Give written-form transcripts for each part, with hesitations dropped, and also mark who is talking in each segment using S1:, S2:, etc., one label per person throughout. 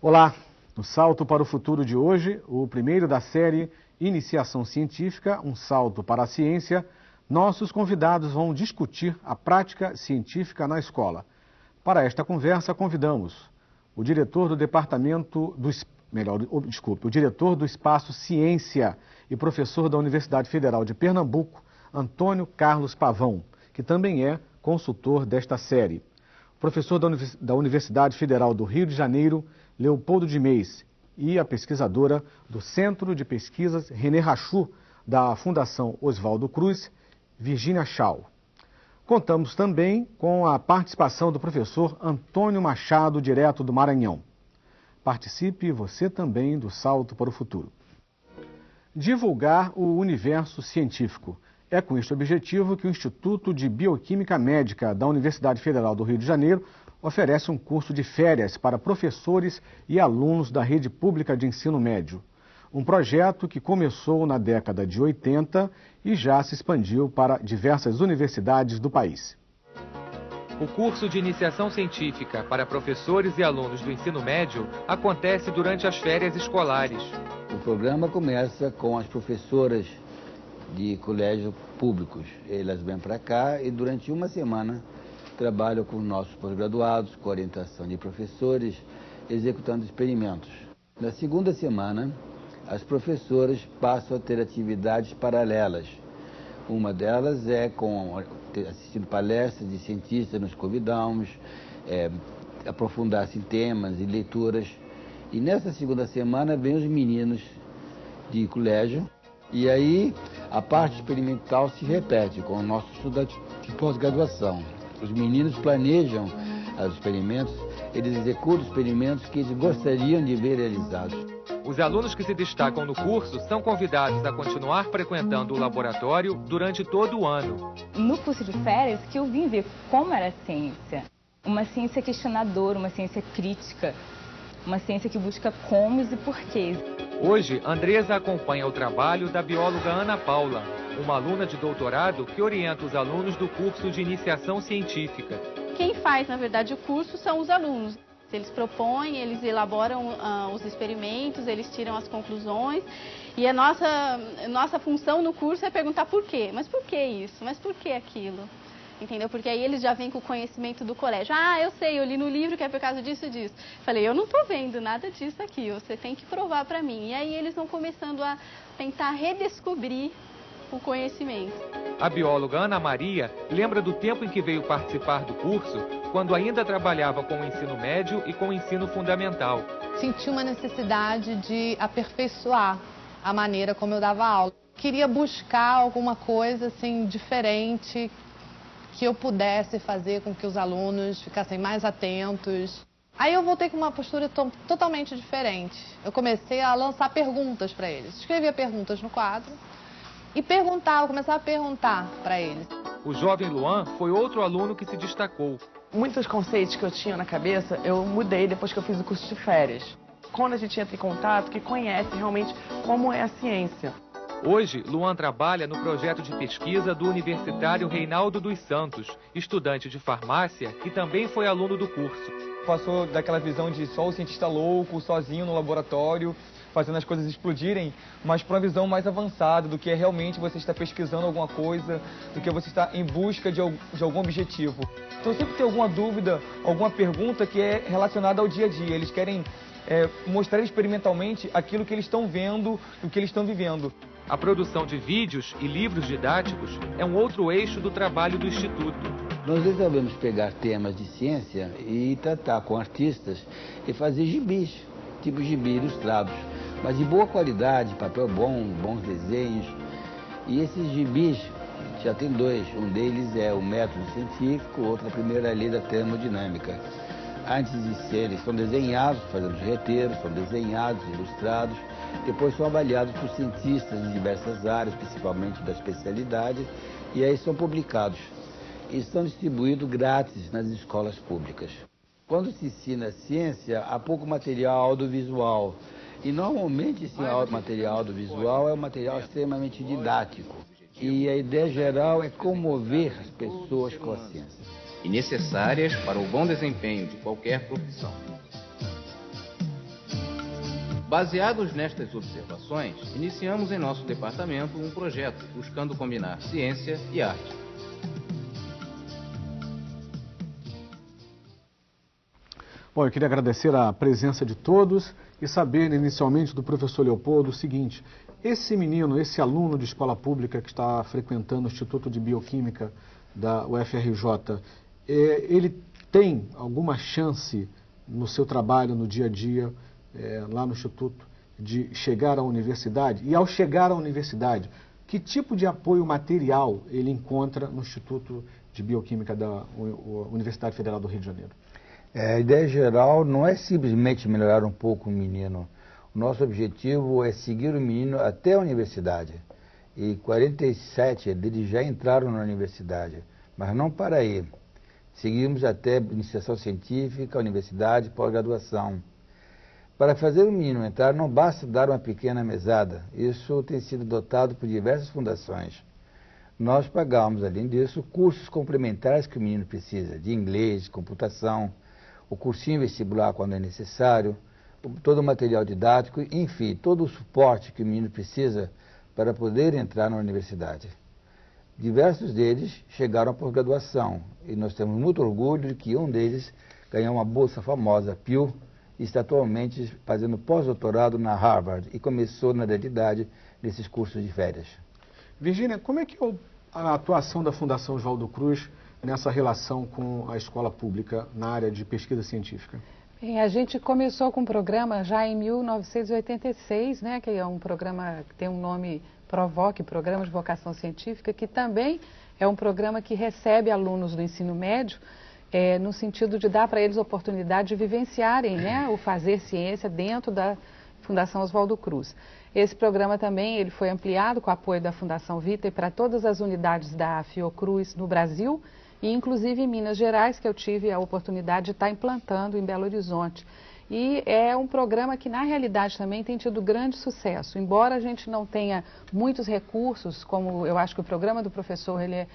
S1: Olá, no Salto para o Futuro de hoje, o primeiro da série Iniciação Científica, um salto para a ciência, nossos convidados vão discutir a prática científica na escola. Para esta conversa, convidamos o diretor do o diretor do Espaço Ciência e professor da Universidade Federal de Pernambuco, Antônio Carlos Pavão, que também é consultor desta série. O professor da Universidade Federal do Rio de Janeiro, Leopoldo de Meis, e a pesquisadora do Centro de Pesquisas René Rachou, da Fundação Oswaldo Cruz, Virginia Shaw. Contamos também com a participação do professor Antônio Machado, direto do Maranhão. Participe você também do Salto para o Futuro. Divulgar o universo científico. É com este objetivo que o Instituto de Bioquímica Médica da Universidade Federal do Rio de Janeiro oferece um curso de férias para professores e alunos da rede pública de ensino médio. Um projeto que começou na década de 80 e já se expandiu para diversas universidades do país.
S2: O curso de iniciação científica para professores e alunos do ensino médio acontece durante as férias escolares.
S3: O programa começa com as professoras de colégios públicos. Elas vêm para cá e durante uma semana trabalham com nossos pós-graduados, com orientação de professores, executando experimentos. Na segunda semana, as professoras passam a ter atividades paralelas. Uma delas é assistindo palestras de cientistas, nos convidamos, aprofundar-se em temas e leituras. E nessa segunda semana vem os meninos de colégio, e aí a parte experimental se repete com o nosso estudante de pós-graduação. Os meninos planejam os experimentos, eles executam os experimentos que eles gostariam de ver realizados.
S2: Os alunos que se destacam no curso são convidados a continuar frequentando o laboratório durante todo o ano.
S4: No curso de férias que eu vim ver como era a ciência. Uma ciência questionadora, uma ciência crítica, uma ciência que busca comos e porquês.
S2: Hoje, Andresa acompanha o trabalho da bióloga Ana Paula, uma aluna de doutorado que orienta os alunos do curso de iniciação científica.
S5: Quem faz, na verdade, o curso são os alunos. Eles propõem, eles elaboram os experimentos, eles tiram as conclusões. E a nossa função no curso é perguntar por quê. Mas por que isso? Mas por que aquilo? Entendeu? Porque aí eles já vêm com o conhecimento do colégio. Ah, eu sei, eu li no livro que é por causa disso e disso. Falei, eu não estou vendo nada disso aqui, você tem que provar para mim. E aí eles vão começando a tentar redescobrir o conhecimento.
S2: A bióloga Ana Maria lembra do tempo em que veio participar do curso, quando ainda trabalhava com o ensino médio e com o ensino fundamental.
S6: Senti uma necessidade de aperfeiçoar a maneira como eu dava aula. Queria buscar alguma coisa assim diferente que eu pudesse fazer com que os alunos ficassem mais atentos. Aí eu voltei com uma postura totalmente diferente. Eu comecei a lançar perguntas para eles. Escrevia perguntas no quadro e começava a perguntar para eles.
S2: O jovem Luan foi outro aluno que se destacou.
S7: Muitos conceitos que eu tinha na cabeça, eu mudei depois que eu fiz o curso de férias. Quando a gente entra em contato, que conhece realmente como é a ciência.
S2: Hoje, Luan trabalha no projeto de pesquisa do universitário Reinaldo dos Santos, estudante de farmácia que também foi aluno do curso.
S8: Passou daquela visão de só o cientista louco, sozinho no laboratório, fazendo as coisas explodirem, mas para uma visão mais avançada do que é realmente você estar pesquisando alguma coisa, do que você está em busca de algum objetivo. Então sempre tem alguma dúvida, alguma pergunta que é relacionada ao dia a dia. Eles querem mostrar experimentalmente aquilo que eles estão vendo, o que eles estão vivendo.
S2: A produção de vídeos e livros didáticos é um outro eixo do trabalho do Instituto.
S3: Nós resolvemos pegar temas de ciência e tratar com artistas e fazer gibis, tipo gibi ilustrados, mas de boa qualidade, papel bom, bons desenhos. E esses gibis já tem dois, um deles é o método científico, outro é a primeira lei da termodinâmica. Antes de serem, são desenhados, fazemos roteiros, são desenhados, ilustrados, depois são avaliados por cientistas de diversas áreas, principalmente da especialidade, e aí são publicados. E estão distribuídos grátis nas escolas públicas. Quando se ensina ciência, há pouco material audiovisual. E normalmente esse material audiovisual é um material extremamente didático. E a ideia geral é comover as pessoas com a ciência.
S9: E necessárias para o bom desempenho de qualquer profissão. Baseados nestas observações, iniciamos em nosso departamento um projeto buscando combinar ciência e arte.
S1: Bom, eu queria agradecer a presença de todos e saber inicialmente do professor Leopoldo o seguinte: esse menino, esse aluno de escola pública que está frequentando o Instituto de Bioquímica da UFRJ, ele tem alguma chance no seu trabalho, no dia a dia, lá no Instituto, de chegar à universidade? E ao chegar à universidade, que tipo de apoio material ele encontra no Instituto de Bioquímica da Universidade Federal do Rio de Janeiro?
S3: A ideia geral não é simplesmente melhorar um pouco o menino. O nosso objetivo é seguir o menino até a universidade. E 47 deles já entraram na universidade, mas não para aí. Seguimos até iniciação científica, universidade, pós-graduação. Para fazer o menino entrar, não basta dar uma pequena mesada. Isso tem sido dotado por diversas fundações. Nós pagamos, além disso, cursos complementares que o menino precisa, de inglês, de computação, o cursinho vestibular quando é necessário, todo o material didático, enfim, todo o suporte que o menino precisa para poder entrar na universidade. Diversos deles chegaram à pós-graduação e nós temos muito orgulho de que um deles ganhou uma bolsa famosa, Pew, e está atualmente fazendo pós-doutorado na Harvard e começou, na realidade, nesses cursos de férias.
S1: Virgínia, como é que é a atuação da Fundação Oswaldo Cruz nessa relação com a escola pública na área de pesquisa científica?
S10: Bem, a gente começou com um programa já em 1986, né, que é um programa que tem um nome PROVOC, Programa de Vocação Científica, que também é um programa que recebe alunos do ensino médio, no sentido de dar para eles a oportunidade de vivenciarem, né, o fazer ciência dentro da Fundação Oswaldo Cruz. Esse programa também ele foi ampliado com o apoio da Fundação Vita para todas as unidades da Fiocruz no Brasil, e inclusive em Minas Gerais, que eu tive a oportunidade de estar implantando em Belo Horizonte. E é um programa que, na realidade, também tem tido grande sucesso. Embora a gente não tenha muitos recursos, como eu acho que o programa do professor ele é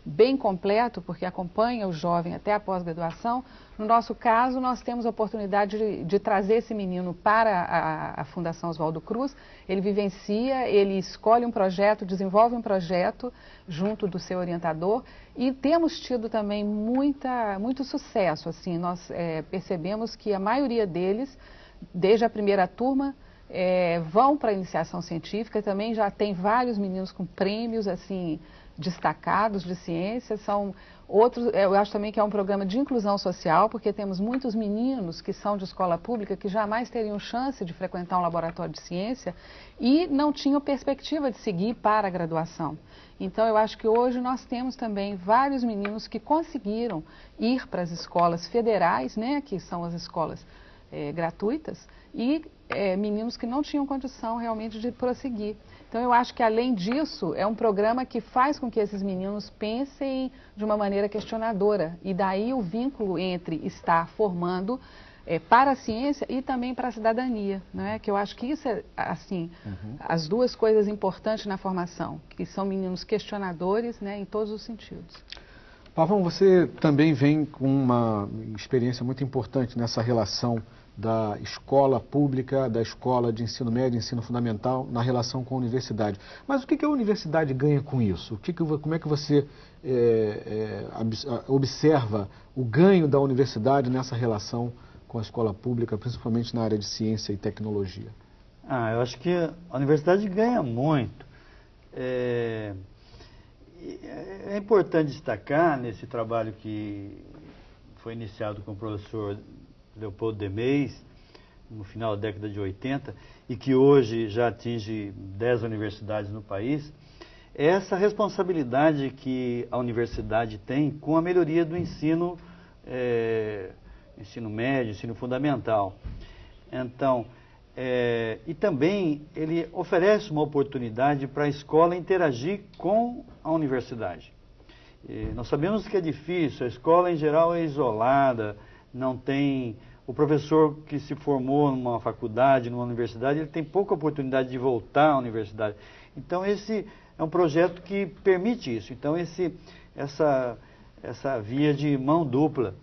S10: bem completo, porque acompanha o jovem até a pós-graduação, no nosso caso, nós temos a oportunidade de trazer esse menino para a Fundação Oswaldo Cruz. Ele vivencia, ele escolhe um projeto, desenvolve um projeto junto do seu orientador e temos tido também muito sucesso. Assim, nós percebemos que a maioria deles, desde a primeira turma, vão para a iniciação científica. Também já tem vários meninos com prêmios assim destacados de ciência. São outros, eu acho também que é um programa de inclusão social, porque temos muitos meninos que são de escola pública que jamais teriam chance de frequentar um laboratório de ciência e não tinham perspectiva de seguir para a graduação. Então eu acho que hoje nós temos também vários meninos que conseguiram ir para as escolas federais, né, que são as escolas gratuitas, e meninos que não tinham condição realmente de prosseguir. Então eu acho que além disso é um programa que faz com que esses meninos pensem de uma maneira questionadora, e daí o vínculo entre estar formando para a ciência e também para a cidadania, né? Que eu acho que isso é assim, as duas coisas importantes na formação, que são meninos questionadores, né, em todos os sentidos.
S1: Pavão, você também vem com uma experiência muito importante nessa relação da escola pública, da escola de ensino médio, ensino fundamental, na relação com a universidade. Mas o que a universidade ganha com isso? Como é que você observa o ganho da universidade nessa relação com a escola pública, principalmente na área de ciência e tecnologia?
S11: Eu acho que a universidade ganha muito. É importante destacar nesse trabalho que foi iniciado com o professor Leopoldo Demez, no final da década de 80, e que hoje já atinge 10 universidades no país, é essa responsabilidade que a universidade tem com a melhoria do ensino médio, ensino fundamental. Então, e também ele oferece uma oportunidade para a escola interagir com a universidade. Nós sabemos que é difícil, a escola em geral é isolada, não tem... O professor que se formou numa faculdade, numa universidade, ele tem pouca oportunidade de voltar à universidade. Então esse é um projeto que permite isso. Então essa via de mão dupla.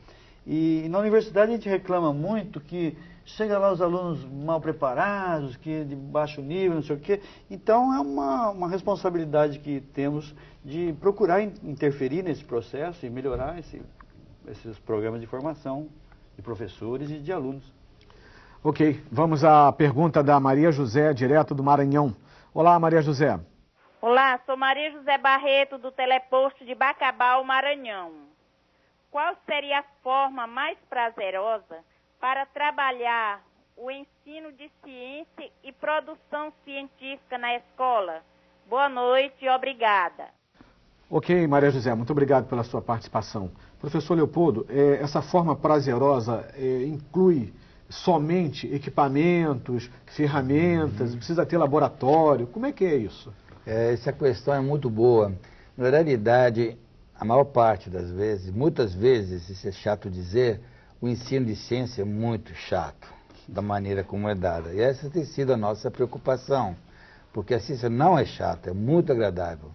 S11: E na universidade a gente reclama muito que chega lá os alunos mal preparados, que de baixo nível, não sei o quê. Então é uma responsabilidade que temos de procurar interferir nesse processo e melhorar esses programas de formação de professores e de alunos.
S1: Ok, vamos à pergunta da Maria José, direto do Maranhão. Olá, Maria José.
S12: Olá, sou Maria José Barreto, do Teleposto de Bacabal, Maranhão. Qual seria a forma mais prazerosa para trabalhar o ensino de ciência e produção científica na escola? Boa noite e obrigada.
S1: Ok, Maria José, muito obrigado pela sua participação. Professor Leopoldo, essa forma prazerosa inclui somente equipamentos, ferramentas, precisa ter laboratório, como é que é isso?
S3: Essa questão é muito boa. Na realidade, a maior parte das vezes, muitas vezes, isso é chato dizer, o ensino de ciência é muito chato, da maneira como é dada. E essa tem sido a nossa preocupação, porque a ciência não é chata, é muito agradável.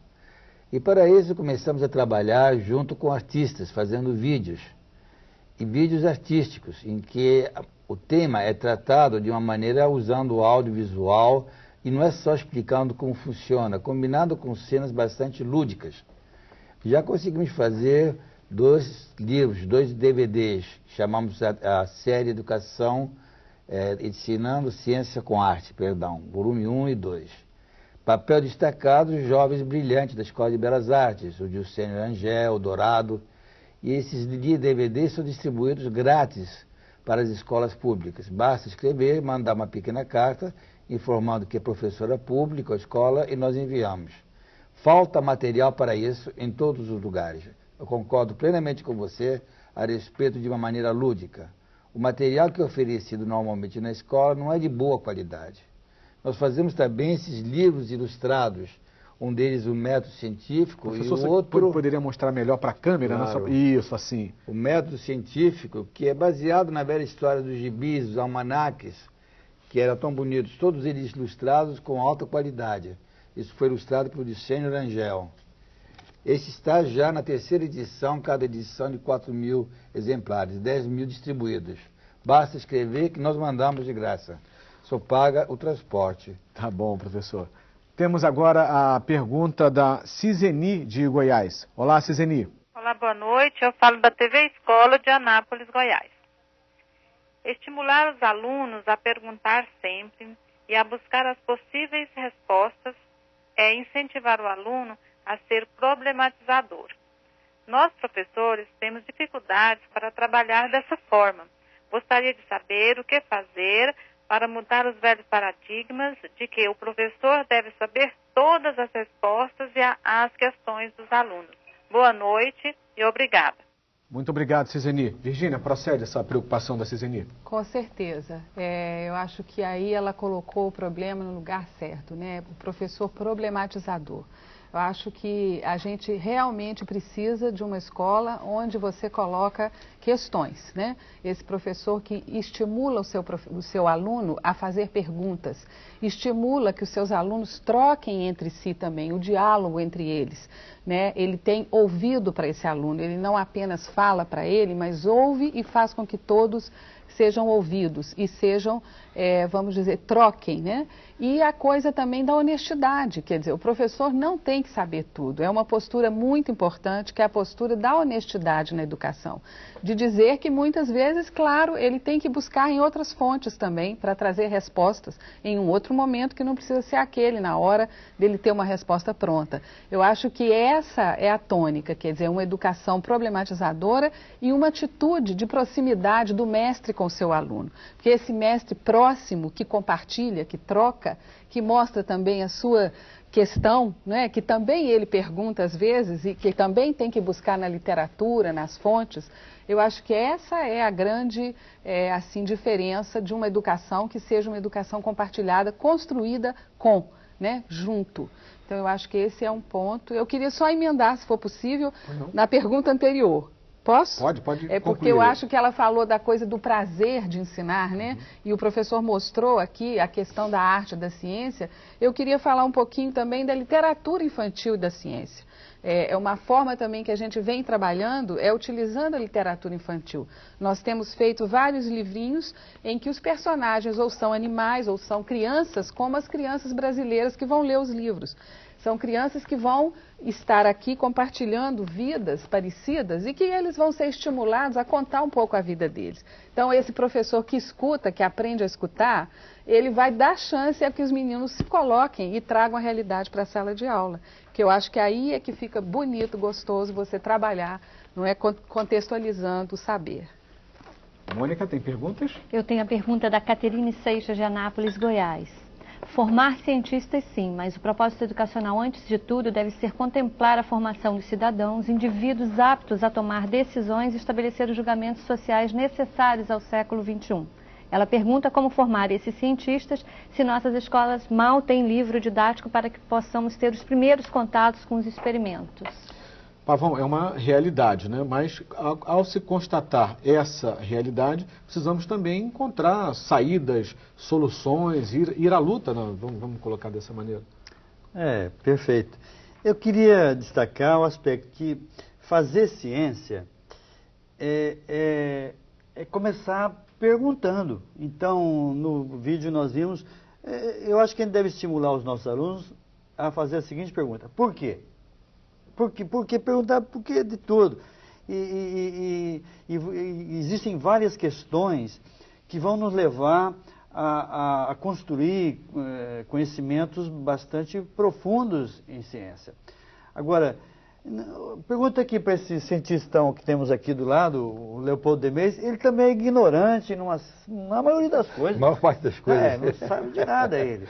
S3: E para isso começamos a trabalhar junto com artistas, fazendo vídeos, e vídeos artísticos, em que o tema é tratado de uma maneira usando o audiovisual, e não é só explicando como funciona, combinado com cenas bastante lúdicas. Já conseguimos fazer 2 livros, 2 DVDs, chamamos a série Educação, Ensinando Ciência com Arte, volume 1 e 2. Papel destacado, os jovens brilhantes da Escola de Belas Artes, o Dilcênio Rangel, o Dourado, e esses DVDs são distribuídos grátis para as escolas públicas. Basta escrever, mandar uma pequena carta, informando que é professora pública, a escola, e nós enviamos. Falta material para isso em todos os lugares. Eu concordo plenamente com você a respeito de uma maneira lúdica. O material que é oferecido normalmente na escola não é de boa qualidade. Nós fazemos também esses livros ilustrados, um deles o método científico.
S1: Professor,
S3: e o outro...
S1: você poderia mostrar melhor para a câmera?
S3: Claro.
S1: Isso, assim.
S3: O método científico, que é baseado na velha história dos gibis, dos almanaques, que eram tão bonitos, todos eles ilustrados com alta qualidade. Isso foi ilustrado por Dilcênio Rangel. Esse está já na 3ª edição, cada edição de 4.000 exemplares, 10.000 distribuídos. Basta escrever que nós mandamos de graça. Só paga o transporte.
S1: Tá bom, professor. Temos agora a pergunta da Ciseni de Goiás. Olá, Ciseni.
S13: Olá, boa noite. Eu falo da TV Escola de Anápolis, Goiás. Estimular os alunos a perguntar sempre e a buscar as possíveis respostas é incentivar o aluno a ser problematizador. Nós, professores, temos dificuldades para trabalhar dessa forma. Gostaria de saber o que fazer para mudar os velhos paradigmas de que o professor deve saber todas as respostas e as questões dos alunos. Boa noite e obrigada.
S1: Muito obrigado, Ciseni. Virgínia, procede essa preocupação da Ciseni?
S10: Com certeza. Eu acho que aí ela colocou o problema no lugar certo, né? O professor problematizador. Eu acho que a gente realmente precisa de uma escola onde você coloca questões, né? Esse professor que estimula o seu aluno a fazer perguntas, estimula que os seus alunos troquem entre si também, o diálogo entre eles, né? Ele tem ouvido para esse aluno, ele não apenas fala para ele, mas ouve e faz com que todos sejam ouvidos e sejam, vamos dizer, troquem, né? E a coisa também da honestidade, quer dizer, o professor não tem que saber tudo. É uma postura muito importante, que é a postura da honestidade na educação. De dizer que muitas vezes, claro, ele tem que buscar em outras fontes também para trazer respostas em um outro momento que não precisa ser aquele, na hora dele ter uma resposta pronta. Eu acho que essa é a tônica, quer dizer, uma educação problematizadora e uma atitude de proximidade do mestre com o seu aluno. Porque esse mestre próximo que compartilha, que troca, que mostra também a sua questão, né, que também ele pergunta às vezes e que também tem que buscar na literatura, nas fontes, eu acho que essa é a grande assim, diferença de uma educação que seja uma educação compartilhada, construída com, né, junto. Então eu acho que esse é um ponto. Eu queria só emendar, se for possível, na pergunta anterior. Posso?
S1: Pode
S10: É porque eu acho que ela falou da coisa do prazer de ensinar, né? E o professor mostrou aqui a questão da arte e da ciência. Eu queria falar um pouquinho também da literatura infantil e da ciência. É uma forma também que a gente vem trabalhando, é utilizando a literatura infantil. Nós temos feito vários livrinhos em que os personagens ou são animais ou são crianças, como as crianças brasileiras que vão ler os livros. São crianças que vão estar aqui compartilhando vidas parecidas e que eles vão ser estimulados a contar um pouco a vida deles. Então, esse professor que escuta, que aprende a escutar, ele vai dar chance a que os meninos se coloquem e tragam a realidade para a sala de aula. Que eu acho que aí é que fica bonito, gostoso você trabalhar, não é, contextualizando o saber.
S1: Mônica, tem perguntas?
S14: Eu tenho a pergunta da Caterine Seixas, de Anápolis, Goiás. Formar cientistas, sim, mas o propósito educacional, antes de tudo, deve ser contemplar a formação dos cidadãos, indivíduos aptos a tomar decisões e estabelecer os julgamentos sociais necessários ao século XXI. Ela pergunta como formar esses cientistas se nossas escolas mal têm livro didático para que possamos ter os primeiros contatos com os experimentos.
S1: Pavão, é uma realidade, né? Mas ao se constatar essa realidade, precisamos também encontrar saídas, soluções, ir à luta, né? Vamos colocar dessa maneira.
S11: Perfeito. Eu queria destacar o aspecto que fazer ciência é começar perguntando. Então, no vídeo nós vimos, eu acho que a gente deve estimular os nossos alunos a fazer a seguinte pergunta: por quê? Porque perguntar por que de tudo. E existem várias questões que vão nos levar a construir conhecimentos bastante profundos em ciência. Agora, pergunta aqui para esse cientista que temos aqui do lado, o Leopoldo Demeis, ele também é ignorante na maioria das coisas.
S3: A maior parte das coisas.
S11: Não sabe de nada ele.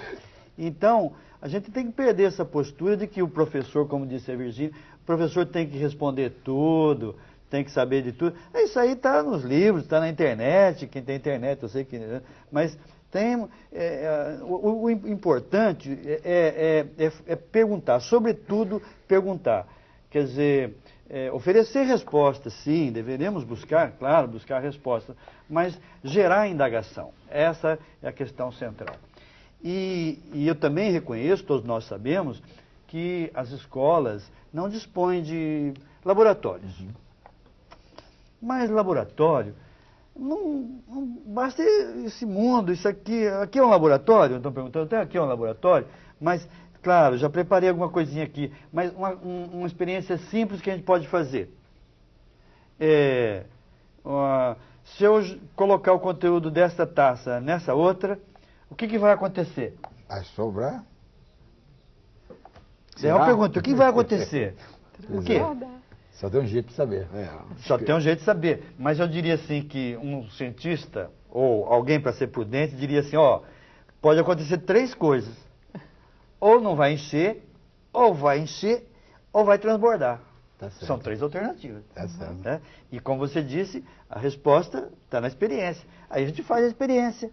S11: Então, a gente tem que perder essa postura de que o professor, como disse a Virgínia, o professor tem que responder tudo, tem que saber de tudo. Isso aí está nos livros, está na internet, quem tem internet, eu sei que... Mas o importante é perguntar, sobretudo perguntar. Quer dizer, oferecer respostas, sim, deveremos buscar, claro, buscar respostas, mas gerar indagação. Essa é a questão central. E eu também reconheço, todos nós sabemos, que as escolas não dispõem de laboratórios. Mas laboratório, não basta esse mundo, isso aqui é um laboratório? Estão perguntando, aqui é um laboratório? Mas, claro, já preparei alguma coisinha aqui, mas uma experiência simples que a gente pode fazer. Se eu colocar o conteúdo dessa taça nessa outra, o que vai acontecer?
S3: Vai sobrar.
S11: É uma pergunta, o que vai acontecer? O quê?
S3: Só tem um jeito de saber.
S11: Só tem um jeito de saber. Mas eu diria assim que um cientista, ou alguém para ser prudente, diria assim, pode acontecer 3 coisas. Ou não vai encher, ou vai transbordar.
S3: Tá certo.
S11: São 3 alternativas.
S3: Tá certo.
S11: Né? E como você disse, a resposta está na experiência. Aí a gente faz a experiência.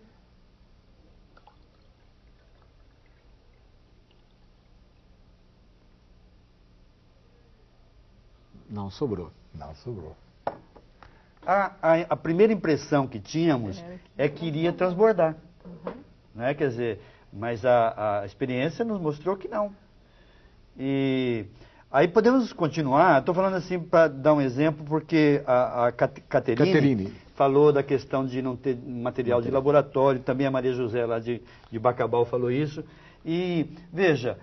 S1: Não sobrou.
S3: Não sobrou.
S11: A primeira impressão que tínhamos é que iria transbordar. Né? Quer dizer, mas a experiência nos mostrou que não. E aí podemos continuar. Estou falando assim para dar um exemplo, porque a Caterine falou da questão de não ter material de laboratório. Também a Maria José lá de Bacabal falou isso. E veja...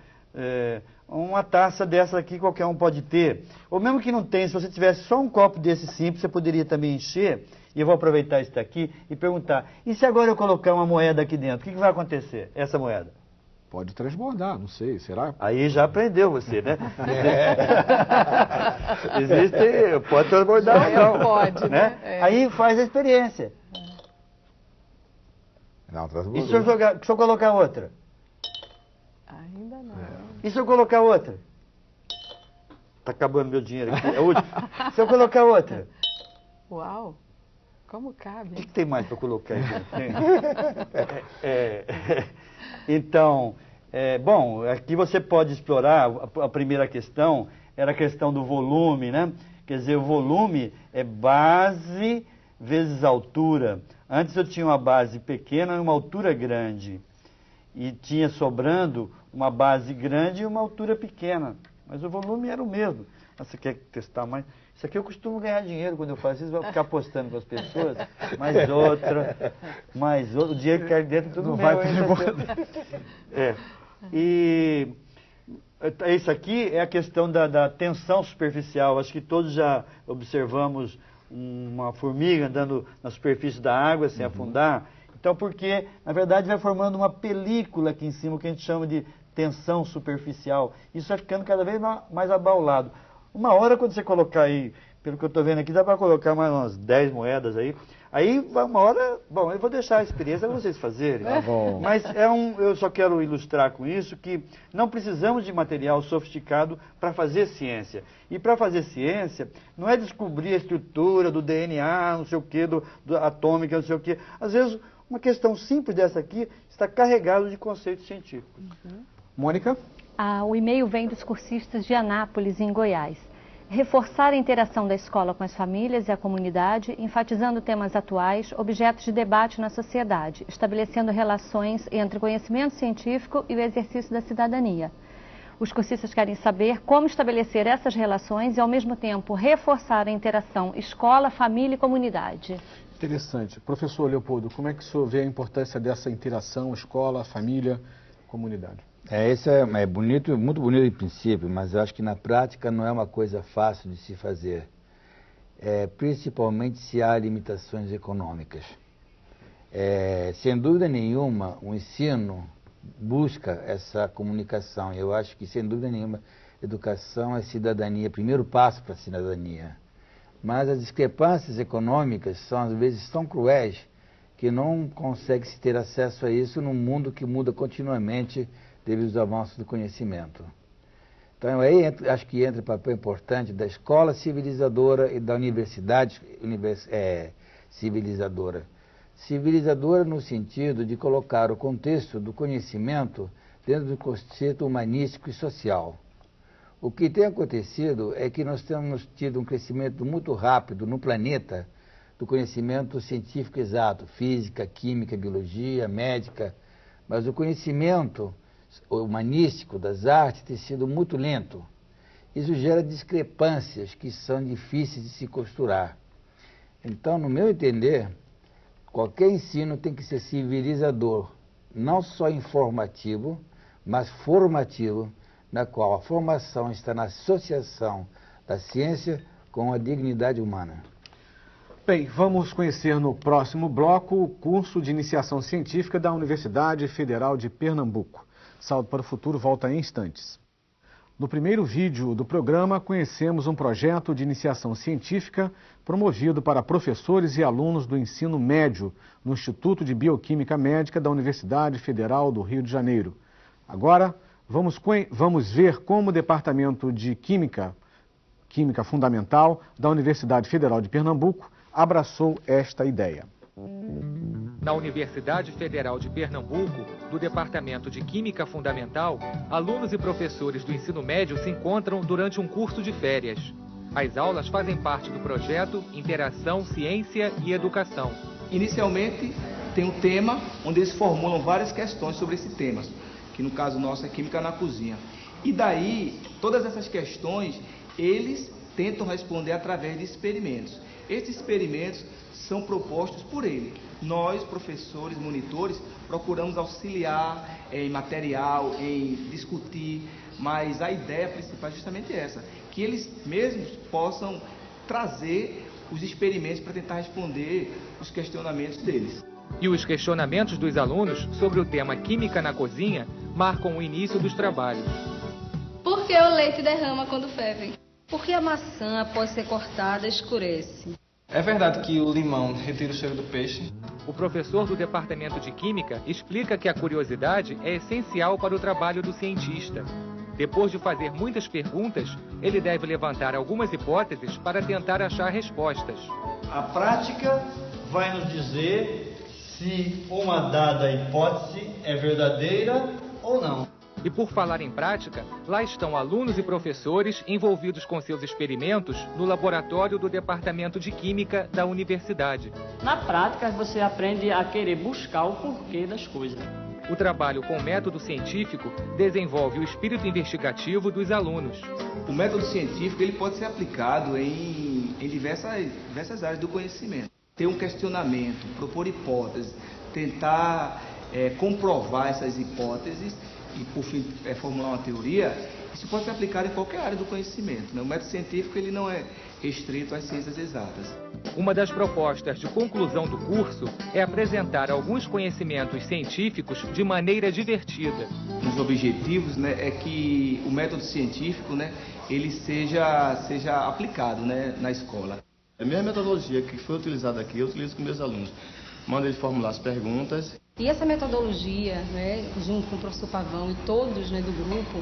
S11: uma taça dessa aqui qualquer um pode ter. Ou mesmo que não tenha, se você tivesse só um copo desse simples, você poderia também encher. E eu vou aproveitar isso daqui e perguntar, e se agora eu colocar uma moeda aqui dentro, o que vai acontecer, essa moeda?
S1: Pode transbordar, não sei, será?
S11: Aí já aprendeu você, né? Pode transbordar ou não.
S10: Pode, né?
S11: Aí faz a experiência.
S3: Não, transbordou.
S11: E se eu colocar outra?
S10: Ainda não.
S11: E se eu colocar outra? Está acabando meu dinheiro aqui, é o último. Se eu colocar outra?
S10: Uau, como cabe?
S11: O que tem mais para colocar aqui? Então, bom, aqui você pode explorar, a primeira questão era a questão do volume, né? Quer dizer, o volume é base vezes altura. Antes eu tinha uma base pequena e uma altura grande. E tinha sobrando uma base grande e uma altura pequena. Mas o volume era o mesmo. Você quer testar mais? Isso aqui eu costumo ganhar dinheiro quando eu faço isso, vou ficar apostando com as pessoas. Mais outra. O dinheiro que cai dentro tudo não meu. E isso aqui é a questão da tensão superficial. Acho que todos já observamos uma formiga andando na superfície da água sem afundar. Então, porque, na verdade, vai formando uma película aqui em cima, que a gente chama de tensão superficial. Isso vai ficando cada vez mais abaulado. Uma hora, quando você colocar aí, pelo que eu estou vendo aqui, dá para colocar mais umas 10 moedas aí. Aí, uma hora, bom, eu vou deixar a experiência para vocês fazerem.
S1: Tá bom.
S11: Mas eu só quero ilustrar com isso que não precisamos de material sofisticado para fazer ciência. E para fazer ciência, não é descobrir a estrutura do DNA, não sei o quê, do atômica, não sei o quê. Às vezes, uma questão simples dessa aqui está carregada de conceitos científicos.
S1: Mônica?
S14: O e-mail vem dos cursistas de Anápolis, em Goiás. Reforçar a interação da escola com as famílias e a comunidade, enfatizando temas atuais, objetos de debate na sociedade, estabelecendo relações entre o conhecimento científico e o exercício da cidadania. Os cursistas querem saber como estabelecer essas relações e, ao mesmo tempo, reforçar a interação escola, família e comunidade.
S1: Interessante. Professor Leopoldo, como é que o senhor vê a importância dessa interação escola, família, comunidade?
S3: Isso é bonito, muito bonito em princípio, mas eu acho que na prática não é uma coisa fácil de se fazer. Principalmente se há limitações econômicas. Sem dúvida nenhuma, o ensino busca essa comunicação. Eu acho que, sem dúvida nenhuma, educação é cidadania, primeiro passo para a cidadania. Mas as discrepâncias econômicas são, às vezes, tão cruéis que não consegue se ter acesso a isso num mundo que muda continuamente devido aos avanços do conhecimento. Então, aí acho que entra o papel importante da escola civilizadora e da universidade civilizadora. Civilizadora no sentido de colocar o contexto do conhecimento dentro do conceito humanístico e social. O que tem acontecido é que nós temos tido um crescimento muito rápido no planeta do conhecimento científico exato, física, química, biologia, médica, mas o conhecimento humanístico das artes tem sido muito lento. Isso gera discrepâncias que são difíceis de se costurar. Então, no meu entender, qualquer ensino tem que ser civilizador, não só informativo, mas formativo, na qual a formação está na associação da ciência com a dignidade humana.
S1: Bem, vamos conhecer no próximo bloco o curso de iniciação científica da Universidade Federal de Pernambuco. Saldo para o Futuro volta em instantes. No primeiro vídeo do programa, conhecemos um projeto de iniciação científica promovido para professores e alunos do ensino médio no Instituto de Bioquímica Médica da Universidade Federal do Rio de Janeiro. Agora, vamos ver como o Departamento de Química Fundamental da Universidade Federal de Pernambuco abraçou esta ideia.
S2: Na Universidade Federal de Pernambuco, do Departamento de Química Fundamental, alunos e professores do ensino médio se encontram durante um curso de férias. As aulas fazem parte do projeto Interação, Ciência e Educação.
S15: Inicialmente, tem um tema onde eles formulam várias questões sobre esse tema, que no caso nosso é Química na Cozinha. E daí, todas essas questões, eles tentam responder através de experimentos. Esses experimentos são propostos por ele. Nós, professores, monitores, procuramos auxiliar em material, em discutir, mas a ideia principal é justamente essa, que eles mesmos possam trazer os experimentos para tentar responder os questionamentos deles.
S2: E os questionamentos dos alunos sobre o tema Química na Cozinha marcam o início dos trabalhos.
S16: Por que o leite derrama quando ferve?
S17: Por que a maçã, após ser cortada, escurece?
S15: É verdade que o limão retira o cheiro do peixe?
S2: O professor do Departamento de Química explica que a curiosidade é essencial para o trabalho do cientista. Depois de fazer muitas perguntas, ele deve levantar algumas hipóteses para tentar achar respostas.
S11: A prática vai nos dizer se uma dada hipótese é verdadeira ou não.
S2: E por falar em prática, lá estão alunos e professores envolvidos com seus experimentos no laboratório do Departamento de Química da universidade.
S18: Na prática, você aprende a querer buscar o porquê das coisas.
S2: O trabalho com método científico desenvolve o espírito investigativo dos alunos.
S15: O método científico ele pode ser aplicado em diversas áreas do conhecimento. Ter um questionamento, propor hipóteses, tentar comprovar essas hipóteses e, por fim, formular uma teoria, isso pode ser aplicado em qualquer área do conhecimento, né? O método científico ele não é restrito às ciências exatas.
S2: Uma das propostas de conclusão do curso é apresentar alguns conhecimentos científicos de maneira divertida.
S15: Um dos objetivos, né, é que o método científico, né, ele seja aplicado, né, na escola.
S19: A mesma metodologia que foi utilizada aqui, eu utilizo com meus alunos. Mando eles formular as perguntas.
S17: E essa metodologia, né, junto com o professor Pavão e todos, né, do grupo,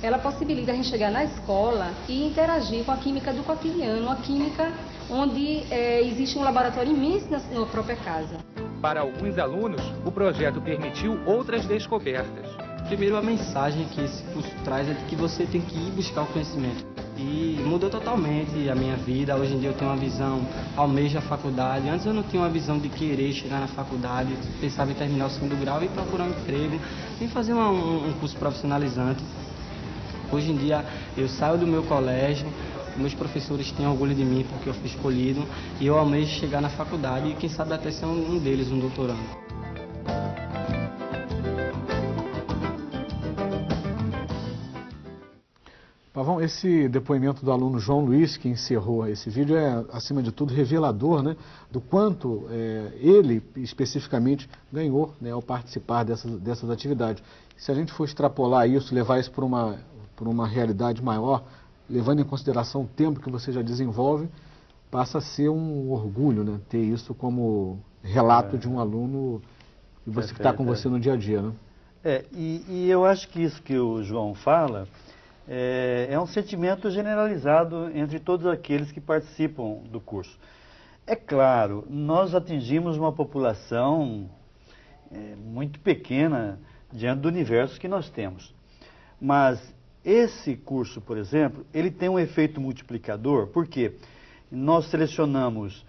S17: ela possibilita a gente chegar na escola e interagir com a química do cotidiano, uma química onde existe um laboratório imenso na própria casa.
S2: Para alguns alunos, o projeto permitiu outras descobertas.
S18: Primeiro, a mensagem que esse curso traz é de que você tem que ir buscar o conhecimento. E mudou totalmente a minha vida. Hoje em dia eu tenho uma visão, almejo a faculdade. Antes eu não tinha uma visão de querer chegar na faculdade, pensava em terminar o segundo grau e procurar um emprego, e fazer um curso profissionalizante. Hoje em dia eu saio do meu colégio, meus professores têm orgulho de mim porque eu fui escolhido, e eu almejo chegar na faculdade e quem sabe até ser um deles, um doutorando.
S1: Pavão, esse depoimento do aluno João Luiz, que encerrou esse vídeo, é, acima de tudo, revelador, né, do quanto ele, especificamente, ganhou, né, ao participar dessas atividades. Se a gente for extrapolar isso, levar isso para uma realidade maior, levando em consideração o tempo que você já desenvolve, passa a ser um orgulho, né, ter isso como relato de um aluno e você que está com você no dia a dia, né?
S11: E eu acho que isso que o João fala é um sentimento generalizado entre todos aqueles que participam do curso. É claro, nós atingimos uma população muito pequena diante do universo que nós temos. Mas esse curso, por exemplo, ele tem um efeito multiplicador, porque nós selecionamos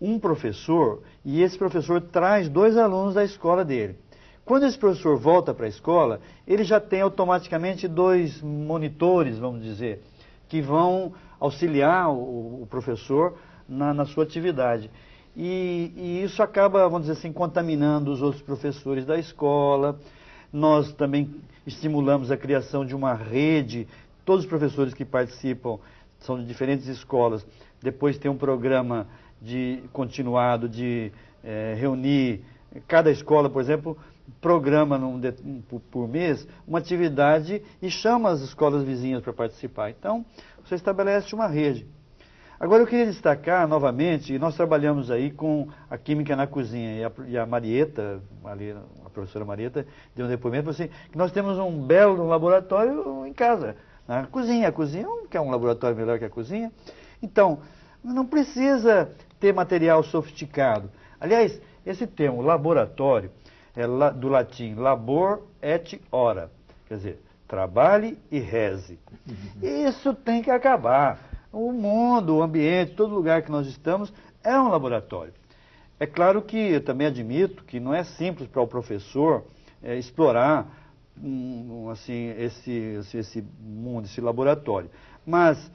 S11: um professor e esse professor traz 2 alunos da escola dele. Quando esse professor volta para a escola, ele já tem automaticamente 2 monitores, vamos dizer, que vão auxiliar o professor na sua atividade. E isso acaba, vamos dizer assim, contaminando os outros professores da escola. Nós também estimulamos a criação de uma rede. Todos os professores que participam são de diferentes escolas. Depois tem um programa continuado de reunir cada escola, por exemplo, programa por mês uma atividade e chama as escolas vizinhas para participar. Então, você estabelece uma rede. Agora, eu queria destacar novamente, nós trabalhamos aí com a química na cozinha, e a Marieta, a professora Marieta, deu um depoimento assim, que nós temos um belo laboratório em casa, na cozinha. A cozinha não quer um laboratório melhor que a cozinha. Então, não precisa ter material sofisticado. Aliás, esse termo, laboratório, é do latim labor et ora, quer dizer, trabalhe e reze. Isso tem que acabar. O mundo, o ambiente, todo lugar que nós estamos é um laboratório. É claro que eu também admito que não é simples para o professor explorar assim, esse mundo, esse laboratório. Mas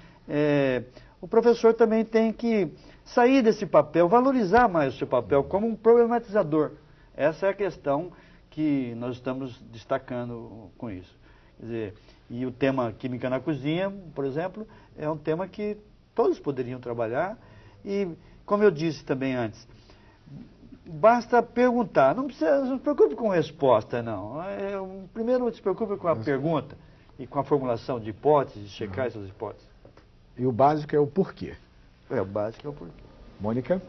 S11: o professor também tem que sair desse papel, valorizar mais o seu papel como um problematizador. Essa é a questão que nós estamos destacando com isso. Quer dizer, e o tema Química na Cozinha, por exemplo, é um tema que todos poderiam trabalhar e, como eu disse também antes, basta perguntar. Não se preocupe com resposta, não. Primeiro se preocupe com a pergunta e com a formulação de hipóteses, checar essas hipóteses.
S1: E o básico é o porquê.
S11: O básico é o porquê.
S1: Mônica?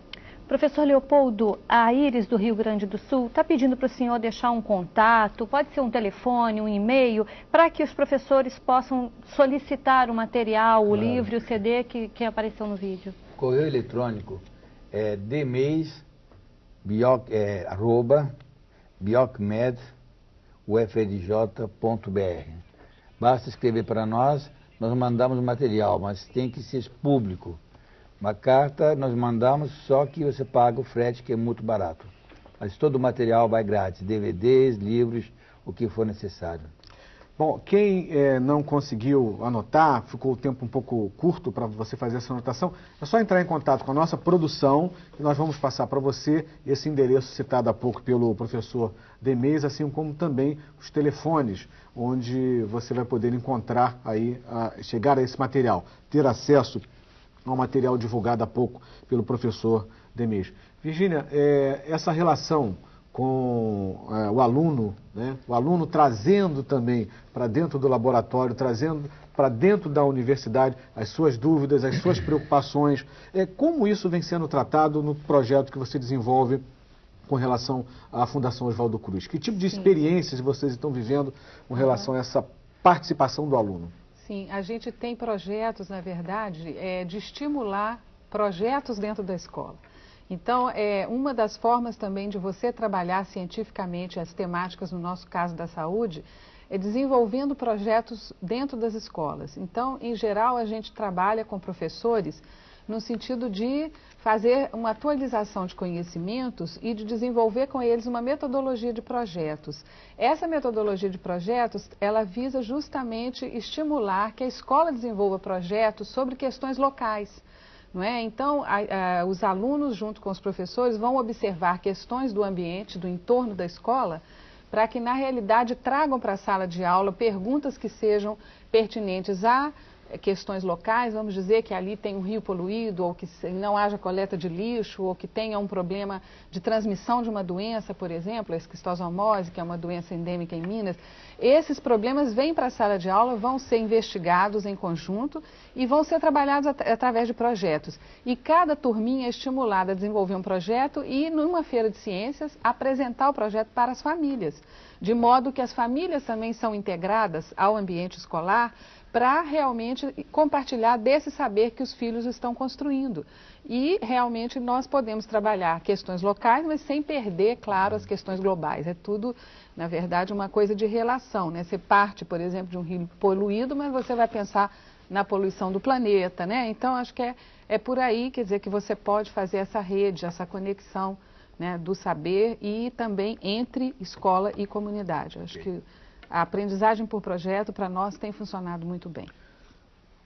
S14: Professor Leopoldo, a Iris do Rio Grande do Sul está pedindo para o senhor deixar um contato, pode ser um telefone, um e-mail, para que os professores possam solicitar o material, o livro, o CD que apareceu no vídeo.
S3: Correio eletrônico é dmeis@biocmed, Basta escrever para nós, nós mandamos o material, mas tem que ser público. Uma carta nós mandamos, só que você paga o frete, que é muito barato. Mas todo o material vai grátis, DVDs, livros, o que for necessário.
S1: Bom, quem não conseguiu anotar, ficou o tempo um pouco curto para você fazer essa anotação, é só entrar em contato com a nossa produção e nós vamos passar para você esse endereço citado há pouco pelo professor Demês, assim como também os telefones, onde você vai poder encontrar aí, chegar a esse material, ter acesso ao material divulgado há pouco pelo professor Demês. Virgínia, essa relação com o aluno, né? O aluno trazendo também para dentro do laboratório, trazendo para dentro da universidade as suas dúvidas, as suas preocupações. Como isso vem sendo tratado no projeto que você desenvolve com relação à Fundação Oswaldo Cruz? Que tipo de experiências vocês estão vivendo com relação a essa participação do aluno?
S10: Sim, a gente tem projetos, na verdade, de estimular projetos dentro da escola. Então, uma das formas também de você trabalhar cientificamente as temáticas, no nosso caso da saúde, é desenvolvendo projetos dentro das escolas. Então, em geral, a gente trabalha com professores no sentido de fazer uma atualização de conhecimentos e de desenvolver com eles uma metodologia de projetos. Essa metodologia de projetos, ela visa justamente estimular que a escola desenvolva projetos sobre questões locais. Não é? Então, os alunos, junto com os professores, vão observar questões do ambiente, do entorno da escola, para que, na realidade, tragam para a sala de aula perguntas que sejam pertinentes a questões locais. Vamos dizer que ali tem um rio poluído, ou que não haja coleta de lixo, ou que tenha um problema de transmissão de uma doença, por exemplo, a esquistossomose, que é uma doença endêmica em Minas. Esses problemas vêm para a sala de aula, vão ser investigados em conjunto e vão ser trabalhados através de projetos. E cada turminha é estimulada a desenvolver um projeto e, numa feira de ciências, apresentar o projeto para as famílias, de modo que as famílias também são integradas ao ambiente escolar, para realmente compartilhar desse saber que os filhos estão construindo. E realmente nós podemos trabalhar questões locais, mas sem perder, claro, as questões globais. É tudo, na verdade, uma coisa de relação, né? Você parte, por exemplo, de um rio poluído, mas você vai pensar na poluição do planeta, né? Então, acho que é por aí, quer dizer, que você pode fazer essa rede, essa conexão, né, do saber e também entre escola e comunidade. Acho que a aprendizagem por projeto, para nós, tem funcionado muito bem.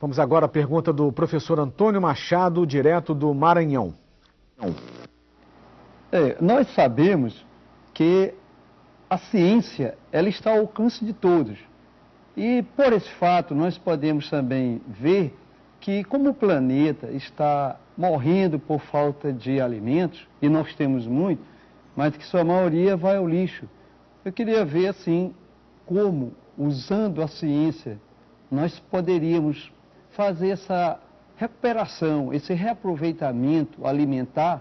S1: Vamos agora à pergunta do professor Antônio Machado, direto do Maranhão.
S20: Nós sabemos que a ciência ela está ao alcance de todos. E, por esse fato, nós podemos também ver que, como o planeta está morrendo por falta de alimentos, e nós temos muito, mas que sua maioria vai ao lixo. Eu queria ver, assim, como, usando a ciência, nós poderíamos fazer essa recuperação, esse reaproveitamento alimentar,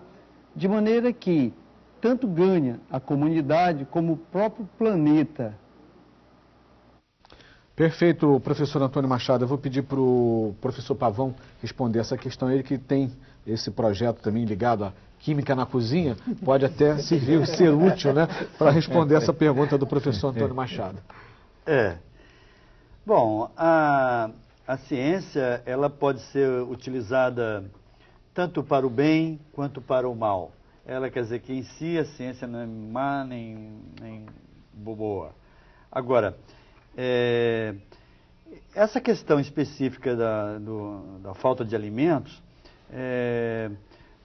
S20: de maneira que tanto ganha a comunidade como o próprio planeta.
S1: Perfeito, professor Antônio Machado. Eu vou pedir para o professor Pavão responder essa questão. Ele que tem esse projeto também ligado à Química na Cozinha, pode até servir, ser útil, né, para responder essa pergunta do professor Antônio Machado.
S11: Bom, a ciência ela pode ser utilizada tanto para o bem quanto para o mal. Ela quer dizer que em si a ciência não é má nem boa. Agora, essa questão específica da falta de alimentos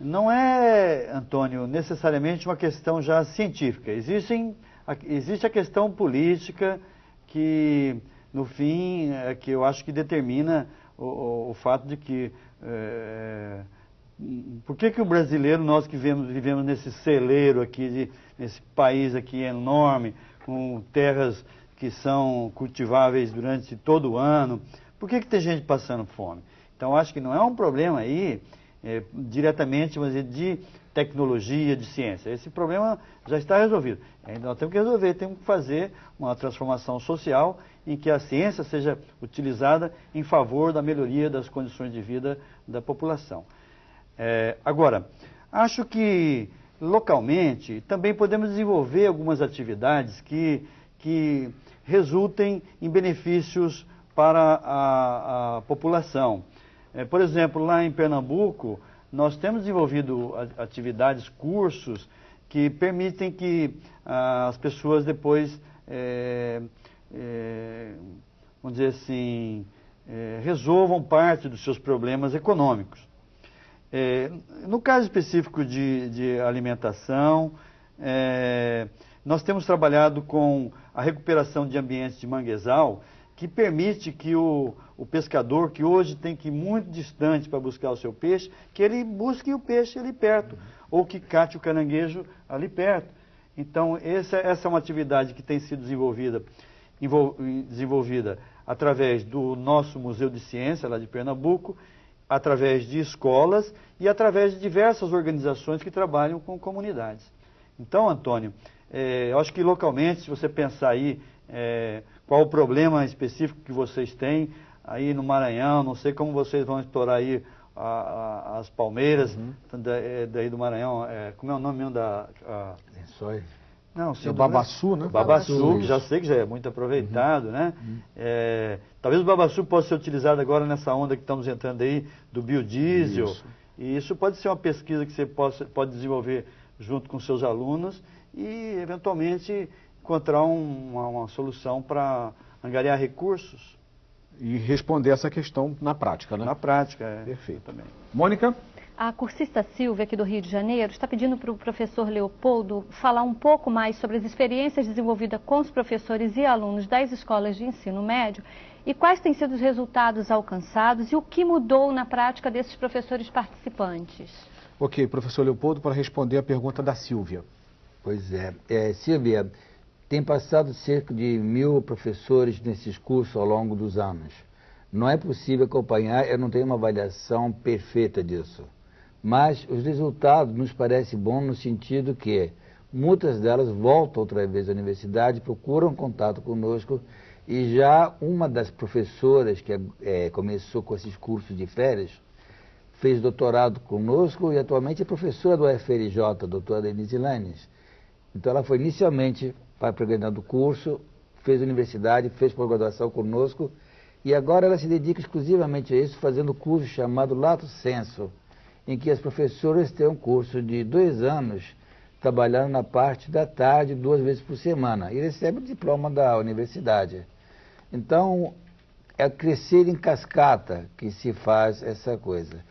S11: não é, Antônio, necessariamente uma questão já científica. Existe a questão política que, no fim, que eu acho que determina o fato de que por que o brasileiro, nós que vivemos nesse celeiro aqui, nesse país aqui enorme, com terras que são cultiváveis durante todo o ano, por que tem gente passando fome? Então, acho que não é um problema aí diretamente, vamos dizer, de tecnologia, de ciência. Esse problema já está resolvido. Ainda nós temos que resolver, temos que fazer uma transformação social em que a ciência seja utilizada em favor da melhoria das condições de vida da população. Agora, acho que localmente também podemos desenvolver algumas atividades que que resultem em benefícios para a população. Por exemplo, lá em Pernambuco, nós temos desenvolvido atividades, cursos, que permitem que as pessoas depois, vamos dizer assim, resolvam parte dos seus problemas econômicos. No caso específico de alimentação, nós temos trabalhado com a recuperação de ambientes de manguezal, que permite que o pescador, que hoje tem que ir muito distante para buscar o seu peixe, que ele busque o peixe ali perto, ou que cate o caranguejo ali perto. Então, essa é uma atividade que tem sido desenvolvida através do nosso Museu de Ciência, lá de Pernambuco, através de escolas e através de diversas organizações que trabalham com comunidades. Então, Antônio, eu acho que localmente, se você pensar aí qual o problema específico que vocês têm aí no Maranhão, não sei como vocês vão explorar aí as palmeiras daí do Maranhão, como é o nome mesmo da...
S1: Lençóis.
S11: Não, sim,
S1: o babaçu, né?
S11: O babaçu, que já sei que já é muito aproveitado, né? Talvez o babaçu possa ser utilizado agora nessa onda que estamos entrando aí do biodiesel. Isso. E isso pode ser uma pesquisa que você pode desenvolver junto com seus alunos e, eventualmente, encontrar uma solução para angariar recursos.
S1: E responder essa questão na prática, né?
S11: Na prática,
S1: Perfeito.
S11: Também.
S1: Mônica?
S14: A cursista Silvia, aqui do Rio de Janeiro, está pedindo para o professor Leopoldo falar um pouco mais sobre as experiências desenvolvidas com os professores e alunos das escolas de ensino médio e quais têm sido os resultados alcançados e o que mudou na prática desses professores participantes.
S1: Ok, professor Leopoldo, para responder a pergunta da Silvia.
S3: Pois é. Silvia, tem passado cerca de 1000 professores nesses cursos ao longo dos anos. Não é possível acompanhar, eu não tenho uma avaliação perfeita disso. Mas os resultados nos parecem bons no sentido que muitas delas voltam outra vez à universidade, procuram contato conosco e já uma das professoras que começou com esses cursos de férias fez doutorado conosco e atualmente é professora do UFRJ, a doutora Denise Lanes. Então ela foi inicialmente para programa do curso, fez universidade, fez pós-graduação conosco e agora ela se dedica exclusivamente a isso, fazendo um curso chamado Lato Sensu, em que as professoras têm um curso de 2 anos, trabalhando na parte da tarde, 2 vezes por semana, e recebem o diploma da universidade. Então, é crescer em cascata que se faz essa coisa.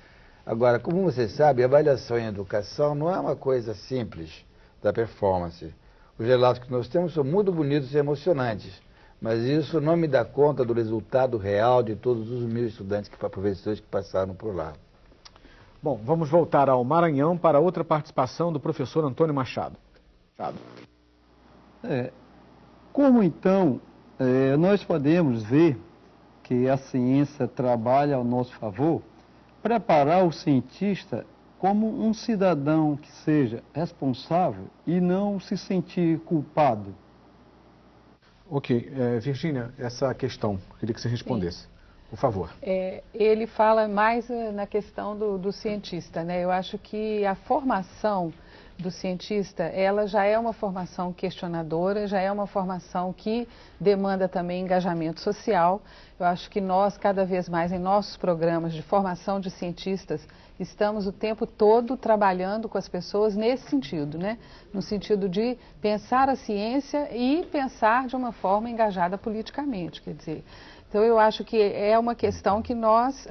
S3: Agora, como você sabe, a avaliação em educação não é uma coisa simples da performance. Os relatos que nós temos são muito bonitos e emocionantes, mas isso não me dá conta do resultado real de todos os 1000 estudantes, professores que passaram por lá.
S1: Bom, vamos voltar ao Maranhão para outra participação do professor Antônio Machado.
S20: Como então nós podemos ver que a ciência trabalha ao nosso favor, preparar o cientista como um cidadão que seja responsável e não se sentir culpado?
S1: Ok, Virgínia, essa questão, queria que você respondesse. Sim. Por favor.
S10: Ele fala mais na questão do cientista, né? Eu acho que a formação do cientista, ela já é uma formação questionadora, já é uma formação que demanda também engajamento social. Eu acho que nós, cada vez mais, em nossos programas de formação de cientistas, estamos o tempo todo trabalhando com as pessoas nesse sentido, né? No sentido de pensar a ciência e pensar de uma forma engajada politicamente, quer dizer... Então, eu acho que é uma questão que nós,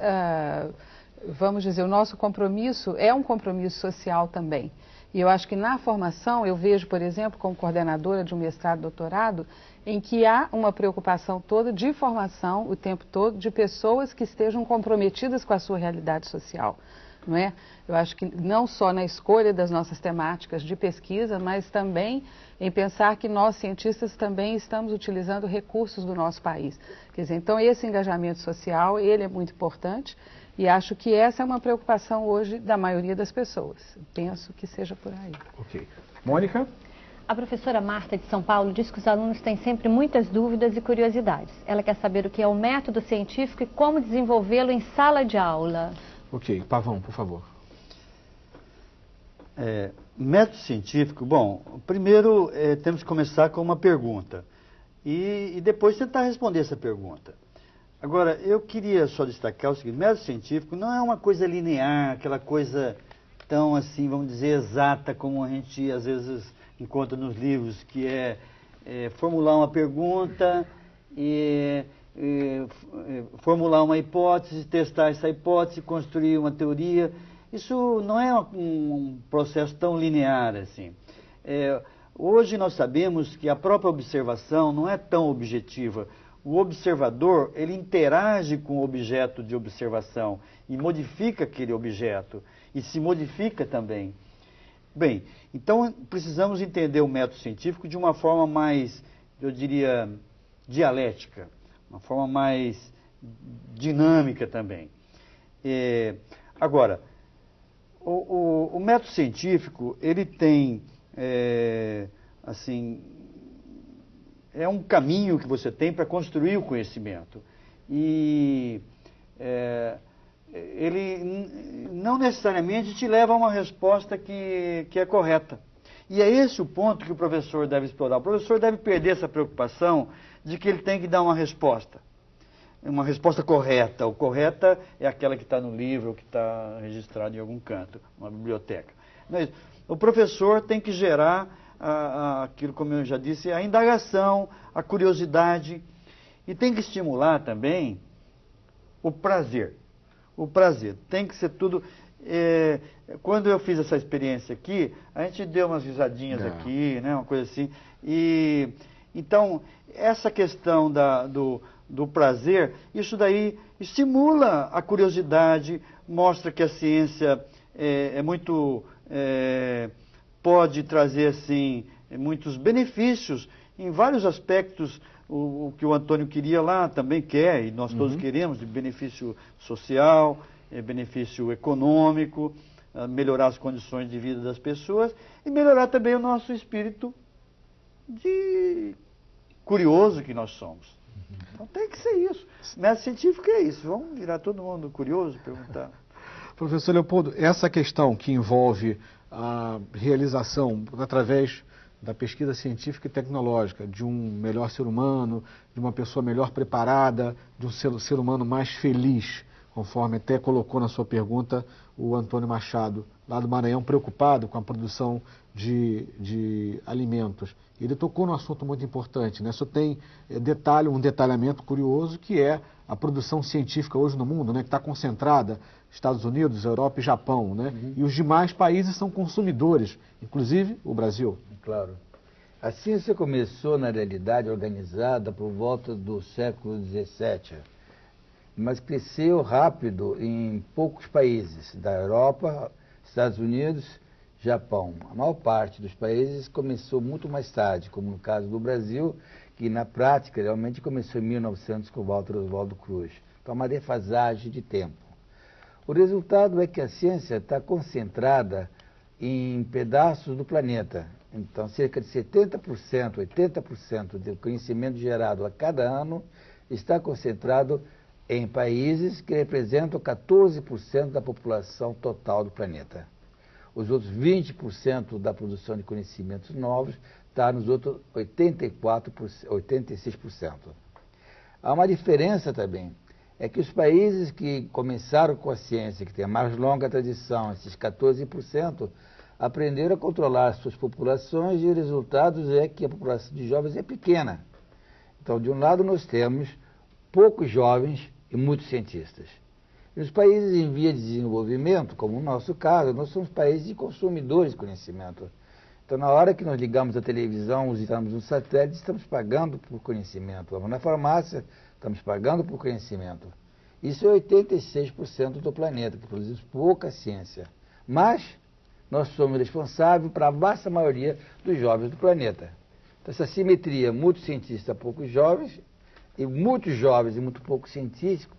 S10: vamos dizer, o nosso compromisso é um compromisso social também. E eu acho que na formação, eu vejo, por exemplo, como coordenadora de um mestrado, doutorado, em que há uma preocupação toda de formação o tempo todo de pessoas que estejam comprometidas com a sua realidade social. Não é? Eu acho que não só na escolha das nossas temáticas de pesquisa, mas também em pensar que nós, cientistas, também estamos utilizando recursos do nosso país. Quer dizer, então esse engajamento social, ele é muito importante e acho que essa é uma preocupação hoje da maioria das pessoas. Penso que seja por aí.
S1: Ok. Mônica?
S14: A professora Marta de São Paulo diz que os alunos têm sempre muitas dúvidas e curiosidades. Ela quer saber o que é o método científico e como desenvolvê-lo em sala de aula.
S1: Ok, Pavão, por favor.
S11: Método científico, bom, primeiro temos que começar com uma pergunta. e depois tentar responder essa pergunta. Agora, eu queria só destacar o seguinte: método científico não é uma coisa linear, aquela coisa tão, assim, vamos dizer, exata como a gente às vezes encontra nos livros, que é formular uma pergunta e formular uma hipótese, testar essa hipótese, construir uma teoria. Isso não é um processo tão linear assim. Hoje nós sabemos que a própria observação não é tão objetiva. O observador, ele interage com o objeto de observação e modifica aquele objeto e se modifica também. Bem, então precisamos entender o método científico de uma forma mais, eu diria, dialética, uma forma mais dinâmica também. Agora, o método científico, ele tem, assim, é um caminho que você tem para construir o conhecimento. E ele não necessariamente te leva a uma resposta que é correta. E é esse o ponto que o professor deve explorar. O professor deve perder essa preocupação de que ele tem que dar uma resposta correta. O correta é aquela que está no livro, ou que está registrada em algum canto, uma biblioteca. Mas o professor tem que gerar aquilo, como eu já disse, a indagação, a curiosidade, e tem que estimular também o prazer. O prazer tem que ser tudo. Quando eu fiz essa experiência aqui, a gente deu umas risadinhas aqui, né, uma coisa assim. E então essa questão do prazer, isso daí estimula a curiosidade, mostra que a ciência pode trazer assim muitos benefícios em vários aspectos. O que o Antônio queria lá também quer, e nós todos queremos, de benefício social, benefício econômico, melhorar as condições de vida das pessoas e melhorar também o nosso espírito de curioso que nós somos. Então tem que ser isso. Método científico é isso. Vamos virar todo mundo curioso, perguntar.
S1: Professor Leopoldo, essa questão que envolve a realização através da pesquisa científica e tecnológica de um melhor ser humano, de uma pessoa melhor preparada, de um ser humano mais feliz, conforme até colocou na sua pergunta o Antônio Machado, lá do Maranhão, preocupado com a produção de alimentos. Ele tocou num assunto muito importante, né? Só tem um detalhamento curioso, que é a produção científica hoje no mundo, né? Que está concentrada Estados Unidos, Europa e Japão, né? E os demais países são consumidores, inclusive o Brasil.
S3: Claro. A ciência começou, na realidade, organizada por volta do século XVII, mas cresceu rápido em poucos países, da Europa, Estados Unidos, Japão. A maior parte dos países começou muito mais tarde, como no caso do Brasil, que na prática realmente começou em 1900 com Walter Oswaldo Cruz. Então, uma defasagem de tempo. O resultado é que a ciência está concentrada em pedaços do planeta. Então, cerca de 70%, 80% do conhecimento gerado a cada ano está concentrado em países que representam 14% da população total do planeta. Os outros 20% da produção de conhecimentos novos está nos outros 86%. Há uma diferença também, é que os países que começaram com a ciência, que têm a mais longa tradição, esses 14%, aprenderam a controlar as suas populações, e o resultado é que a população de jovens é pequena. Então, de um lado, nós temos poucos jovens e muitos cientistas. E os países em via de desenvolvimento, como o nosso caso, nós somos países de consumidores de conhecimento. Então, na hora que nós ligamos a televisão, usamos um satélite, estamos pagando por conhecimento. Vamos na farmácia, estamos pagando por conhecimento. Isso é 86% do planeta, que produz pouca ciência. Mas nós somos responsáveis para a vasta maioria dos jovens do planeta. Então, essa simetria, muito cientista, poucos jovens, e muitos jovens e muito poucos científicos,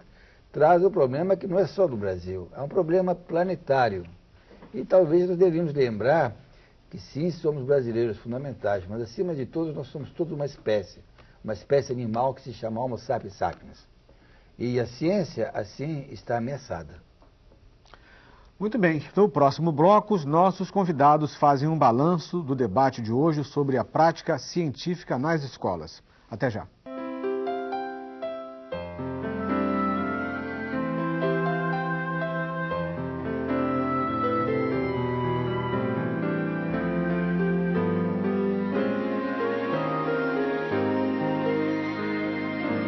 S3: traz um problema que não é só do Brasil, é um problema planetário. E talvez nós devemos lembrar que sim, somos brasileiros fundamentais, mas acima de tudo nós somos todos uma espécie animal que se chama Homo sapiens sapiens. E a ciência, assim, está ameaçada.
S1: Muito bem, no próximo bloco, os nossos convidados fazem um balanço do debate de hoje sobre a prática científica nas escolas. Até já.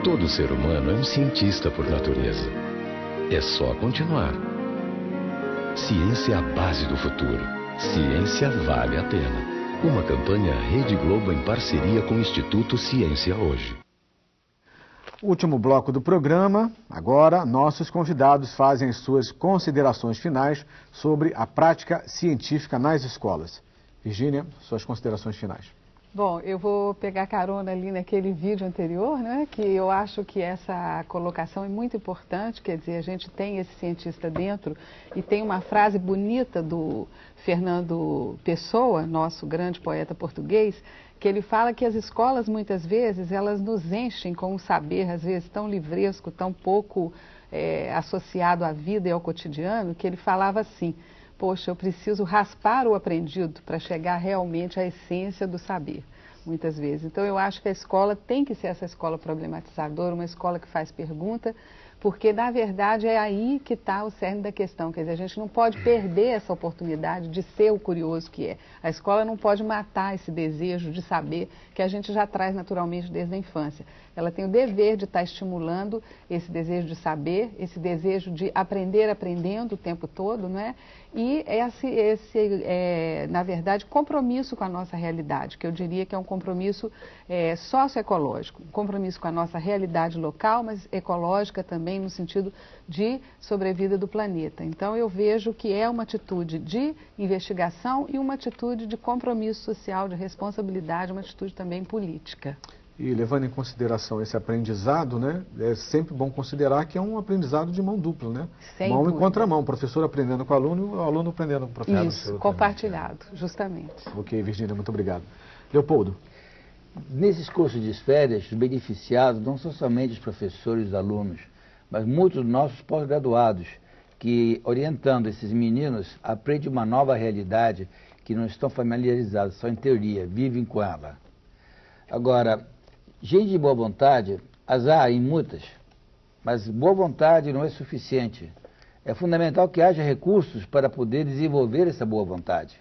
S21: Todo ser humano é um cientista por natureza. É só continuar. Ciência é a base do futuro. Ciência vale a pena. Uma campanha Rede Globo em parceria com o Instituto Ciência Hoje.
S1: Último bloco do programa. Agora, nossos convidados fazem as suas considerações finais sobre a prática científica nas escolas. Virgínia, suas considerações finais.
S10: Bom, eu vou pegar carona ali naquele vídeo anterior, né, que eu acho que essa colocação é muito importante, quer dizer, a gente tem esse cientista dentro e tem uma frase bonita do Fernando Pessoa, nosso grande poeta português, que ele fala que as escolas muitas vezes elas nos enchem com um saber, às vezes tão livresco, tão pouco associado à vida e ao cotidiano, que ele falava assim: poxa, eu preciso raspar o aprendido para chegar realmente à essência do saber, muitas vezes. Então, eu acho que a escola tem que ser essa escola problematizadora, uma escola que faz pergunta, porque, na verdade, é aí que está o cerne da questão. Quer dizer, a gente não pode perder essa oportunidade de ser o curioso que é. A escola não pode matar esse desejo de saber que a gente já traz naturalmente desde a infância. Ela tem o dever de estar estimulando esse desejo de saber, esse desejo de aprender aprendendo o tempo todo, não é? E na verdade, compromisso com a nossa realidade, que eu diria que é um compromisso socioecológico, um compromisso com a nossa realidade local, mas ecológica também, no sentido de sobrevida do planeta. Então, eu vejo que é uma atitude de investigação e uma atitude de compromisso social, de responsabilidade, uma atitude também política.
S1: E levando em consideração esse aprendizado, né, é sempre bom considerar que é um aprendizado de mão dupla, né?
S10: Sem
S1: mão
S10: dúvida.
S1: e contramão, o professor aprendendo com o aluno aprendendo com o professor.
S10: Isso, compartilhado, justamente.
S1: Ok, Virgínia, muito obrigado. Leopoldo.
S3: Nesses cursos de férias, os beneficiados não são somente os professores e os alunos, mas muitos dos nossos pós-graduados, que, orientando esses meninos, aprendem uma nova realidade que não estão familiarizados, só em teoria, vivem com ela. Agora, gente de boa vontade, as há em muitas, mas boa vontade não é suficiente. É fundamental que haja recursos para poder desenvolver essa boa vontade.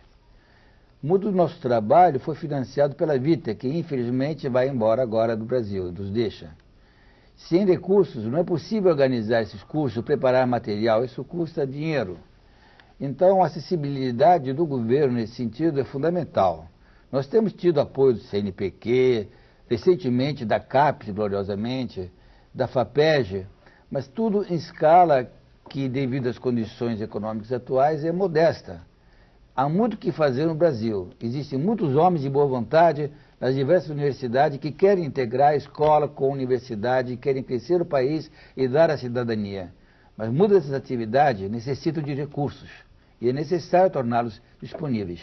S3: Muito do nosso trabalho foi financiado pela Vita, que infelizmente vai embora agora do Brasil, nos deixa. Sem recursos, não é possível organizar esses cursos, preparar material, isso custa dinheiro. Então, a acessibilidade do governo nesse sentido é fundamental. Nós temos tido apoio do CNPq, recentemente da CAPES, gloriosamente, da FAPEG, mas tudo em escala que, devido às condições econômicas atuais, é modesta. Há muito o que fazer no Brasil. Existem muitos homens de boa vontade nas diversas universidades que querem integrar a escola com a universidade, querem crescer o país e dar a cidadania. Mas muitas dessas atividades necessitam de recursos e é necessário torná-los disponíveis.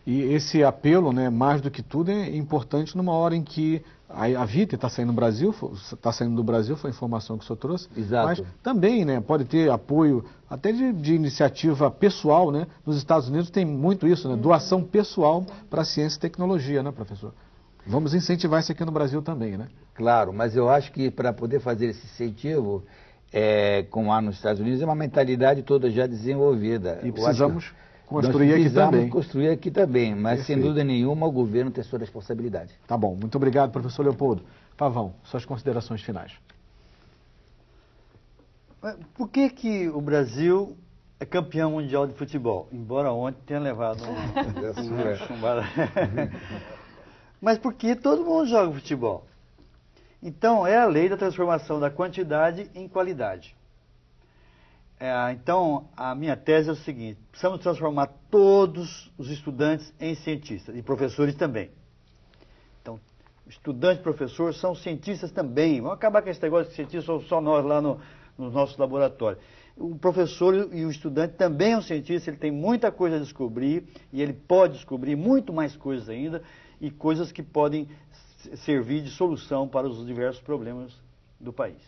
S1: E esse apelo, né, mais do que tudo, é importante numa hora em que a Vita está saindo do Brasil, foi a informação que o senhor trouxe.
S3: Exato.
S1: Mas também, né, pode ter apoio até de iniciativa pessoal, né? Nos Estados Unidos tem muito isso, né? Doação pessoal para ciência e tecnologia, né, professor? Vamos incentivar isso aqui no Brasil também, né?
S3: Claro, mas eu acho que para poder fazer esse incentivo, como há nos Estados Unidos, é uma mentalidade toda já desenvolvida.
S1: E precisamos construir aqui também.
S3: Construir aqui também, mas
S1: Perfeito.
S3: sem dúvida nenhuma o governo tem sua responsabilidade.
S1: Tá bom, muito obrigado, professor Leopoldo. Pavão, suas considerações finais.
S11: Por que o Brasil é campeão mundial de futebol? Embora ontem tenha levado uma chumbada. Mas porque todo mundo joga futebol. Então, é a lei da transformação da quantidade em qualidade. Então, a minha tese é o seguinte: precisamos transformar todos os estudantes em cientistas, e professores também. Então, estudante e professor são cientistas também. Vamos acabar com esse negócio de cientistas, somos só nós lá no nosso laboratório. O professor e o estudante também é um cientista, ele tem muita coisa a descobrir, e ele pode descobrir muito mais coisas ainda, e coisas que podem servir de solução para os diversos problemas do país.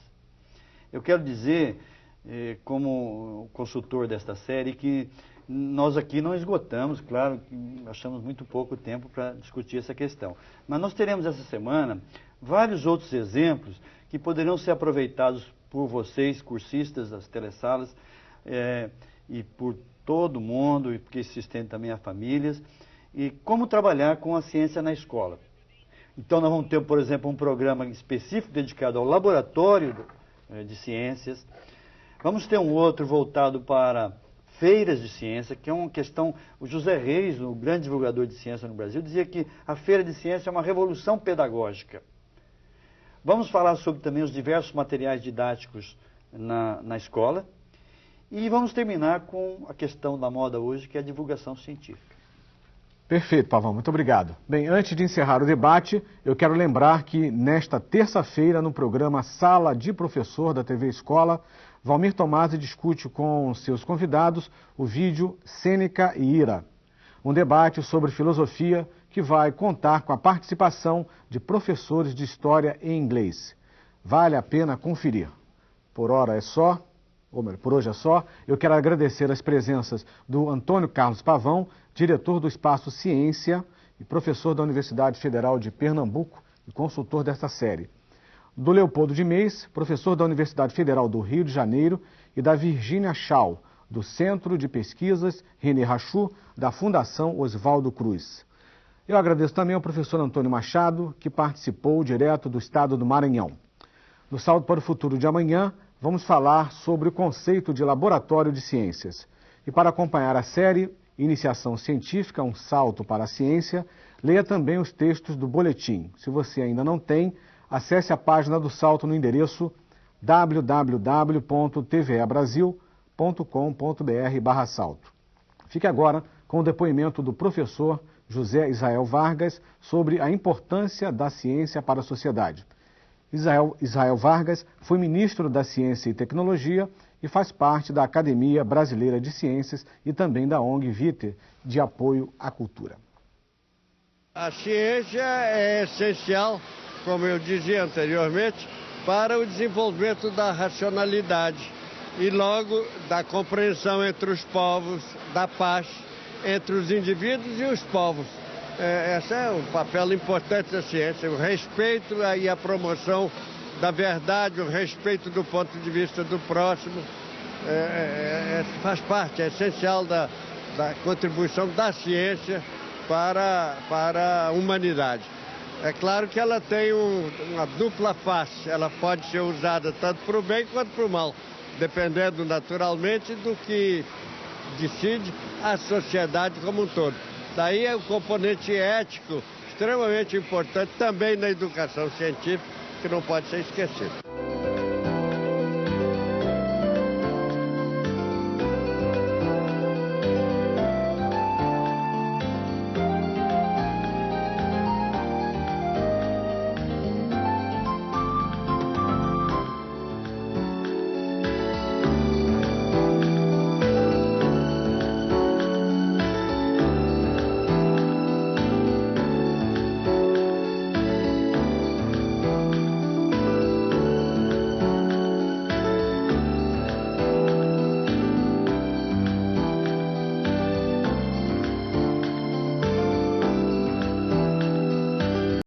S11: Eu quero dizer, como consultor desta série, que nós aqui não esgotamos, claro, achamos muito pouco tempo para discutir essa questão. Mas nós teremos essa semana vários outros exemplos que poderão ser aproveitados por vocês, cursistas das telesalas, e por todo mundo, e porque isso se estende também a famílias, e como trabalhar com a ciência na escola. Então nós vamos ter, por exemplo, um programa específico dedicado ao laboratório de ciências. Vamos ter um outro voltado para feiras de ciência, que é uma questão... O José Reis, o grande divulgador de ciência no Brasil, dizia que a feira de ciência é uma revolução pedagógica. Vamos falar sobre também os diversos materiais didáticos na escola. E vamos terminar com a questão da moda hoje, que é a divulgação científica.
S1: Perfeito, Pavão, muito obrigado. Bem, antes de encerrar o debate, eu quero lembrar que nesta terça-feira, no programa Sala de Professor da TV Escola, Valmir Tomasi discute com seus convidados o vídeo Sêneca e Ira, um debate sobre filosofia que vai contar com a participação de professores de história em inglês. Vale a pena conferir. Por hoje é só. Eu quero agradecer as presenças do Antônio Carlos Pavão, diretor do Espaço Ciência e professor da Universidade Federal de Pernambuco e consultor desta série. Do Leopoldo de Meis, professor da Universidade Federal do Rio de Janeiro, e da Virgínia Shaw, do Centro de Pesquisas René Rachou, da Fundação Oswaldo Cruz. Eu agradeço também ao professor Antônio Machado, que participou direto do estado do Maranhão. No Salto para o Futuro de amanhã, vamos falar sobre o conceito de laboratório de ciências. E para acompanhar a série Iniciação Científica, um salto para a ciência, leia também os textos do boletim. Se você ainda não tem, acesse a página do Salto no endereço www.tvabrasil.com.br/salto. Fique agora com o depoimento do professor José Israel Vargas sobre a importância da ciência para a sociedade. Israel Vargas foi ministro da Ciência e Tecnologia e faz parte da Academia Brasileira de Ciências e também da ONG Viter, de apoio à cultura.
S4: A ciência é essencial, como eu dizia anteriormente, para o desenvolvimento da racionalidade e logo da compreensão entre os povos, da paz entre os indivíduos e os povos. Esse é um papel importante da ciência, o respeito e a promoção da verdade, o respeito do ponto de vista do próximo, faz parte, é essencial da contribuição da ciência para a humanidade. É claro que ela tem uma dupla face, ela pode ser usada tanto para o bem quanto para o mal, dependendo naturalmente do que decide a sociedade como um todo. Daí é o componente ético extremamente importante também na educação científica, que não pode ser esquecido.